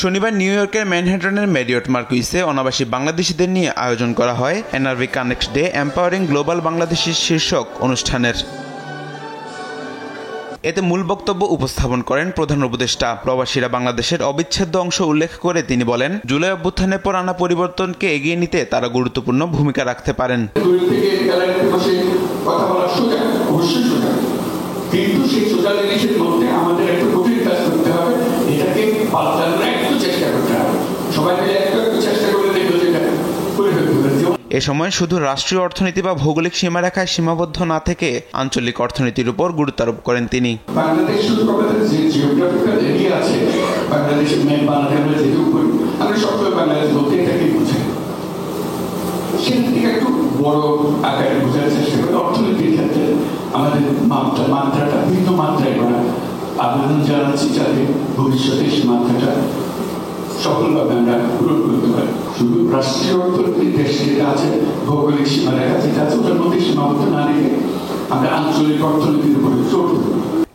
শনিবার নিউ ইয়র্কের ম্যানহাটনের ম্যারিয়ট মার্কুইসে অনাবাসী বাংলাদেশিদের নিয়ে আয়োজন করা হয় NRB connect day empowering global Bangladeshi শীর্ষক অনুষ্ঠানের। এতে মূল বক্তব্য উপস্থাপন করেন প্রধান উপদেষ্টা। প্রবাসীরা বাংলাদেশের অবিচ্ছেদ্য অংশ উল্লেখ করে তিনি বলেন, জুলাই অভ্যুত্থানের পর আনা পরিবর্তনকে এগিয়ে নিতে তারা গুরুত্বপূর্ণ ভূমিকা রাখতে পারেন। কিন্তু সেই সোশ্যাল জিনিসের মধ্যে আমাদের একটা কঠিন কাজ করতে হবে, এটাকে পাল্টানোর একটু চেষ্টা করতে হবে। সবাই মিলে একটু চেষ্টা করে দেখলো যেটা করে ফেলতে হবে। এ সময় শুধু রাষ্ট্রীয় অর্থনীতি বা ভৌগোলিক সীমারেখায় সীমাবদ্ধ না থেকে আঞ্চলিক অর্থনীতির উপর গুরুত্ব আরোপ করেন তিনি। বাংলাদেশ শুধু আমাদের যে জিওগ্রাফিক্যাল এরিয়া আছে, বাংলাদেশের মেন বাংলাদেশের যে উপর আমরা সবসময় বাংলাদেশ বলতে এটাকে বুঝাই, সেটা থেকে একটু বড় আকারে বোঝার চেষ্টা করি। অর্থনীতির ক্ষেত্রে আমাদের মাত্রাটা ভিন্ন মাত্রায় করা আবেদন জানাচ্ছি, যাতে ভবিষ্যতে সেই মাত্রাটা সফলভাবে আমরা পূরণ করতে পারি। শুধু রাষ্ট্রীয় অর্থনীতির দেশ যেটা আছে, ভৌগোলিক সীমারেখা যেটা আছে, ওটার মধ্যে সীমাবদ্ধ না রেখে আমরা আঞ্চলিক অর্থনীতির উপরে জোর দেব।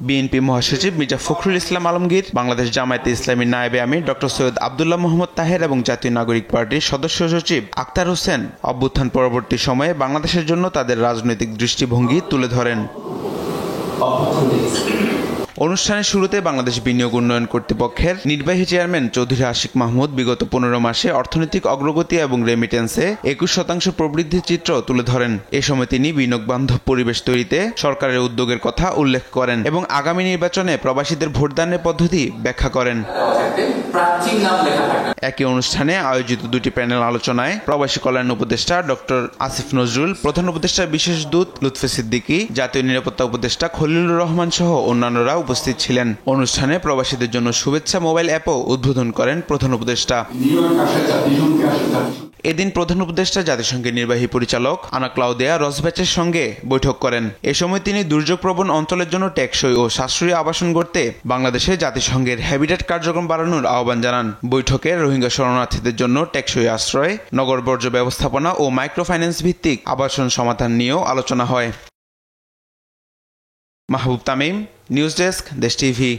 বিএনপি মহাসচিব মির্জা ফখরুল ইসলাম আলমগীর, বাংলাদেশ জামায়াতে ইসলামীর নায়েবে আমির ডক্টর সৈয়দ আব্দুল্লাহ মোহাম্মদ তাহের এবং জাতীয় নাগরিক পার্টির সদস্য সচিব আক্তার হোসেন অভ্যুত্থান পরবর্তী সময়ে বাংলাদেশের জন্য তাদের রাজনৈতিক দৃষ্টিভঙ্গি তুলে ধরেন। অনুষ্ঠানের শুরুতে বাংলাদেশ বিনিয়োগ উন্নয়ন কর্তৃপক্ষের নির্বাহী চেয়ারম্যান চৌধুরী আশিক মাহমুদ বিগত 15 মাসে অর্থনৈতিক অগ্রগতি এবং রেমিটেন্সে 21% প্রবৃদ্ধির চিত্র তুলে ধরেন। এ সময় তিনি বিনিয়োগ বান্ধব পরিবেশ তৈরিতে সরকারের উদ্যোগের কথা উল্লেখ করেন এবং আগামী নির্বাচনে প্রবাসীদের ভোটদানের পদ্ধতি ব্যাখ্যা করেন। একই অনুষ্ঠানে আয়োজিত দুটি প্যানেল আলোচনায় প্রবাসী কল্যাণ উপদেষ্টা ডক্টর আসিফ নজরুল, প্রধান উপদেষ্টার বিশেষ দূত লুৎফে সিদ্দিকী, জাতীয় নিরাপত্তা উপদেষ্টা খলিলুর রহমান সহ অন্যান্যরা উপস্থিত ছিলেন। অনুষ্ঠানে প্রবাসীদের জন্য শুভেচ্ছা মোবাইল অ্যাপও উদ্বোধন করেন প্রধান উপদেষ্টা। এদিন প্রধান উপদেষ্টা জাতিসংঘের নির্বাহী পরিচালক আনা ক্লাউদিয়া রসব্যাচের সঙ্গে বৈঠক করেন। এ সময় তিনি দুর্যোগ প্রবণ অঞ্চলের জন্য টেকসই ও সাশ্রয়ী আবাসন গড়তে বাংলাদেশে জাতিসংঘের হ্যাবিটেট কার্যক্রম বাড়ানোর আহ্বান জানান। বৈঠকে রোহিঙ্গা শরণার্থীদের জন্য টেকসই আশ্রয়, নগর বর্জ্য ব্যবস্থাপনা ও মাইক্রো ফাইন্যান্স ভিত্তিক আবাসন সমাধান নিয়েও আলোচনা হয়। মাহবুব তামিম, নিউজ ডেস্ক, দেশ টিভি।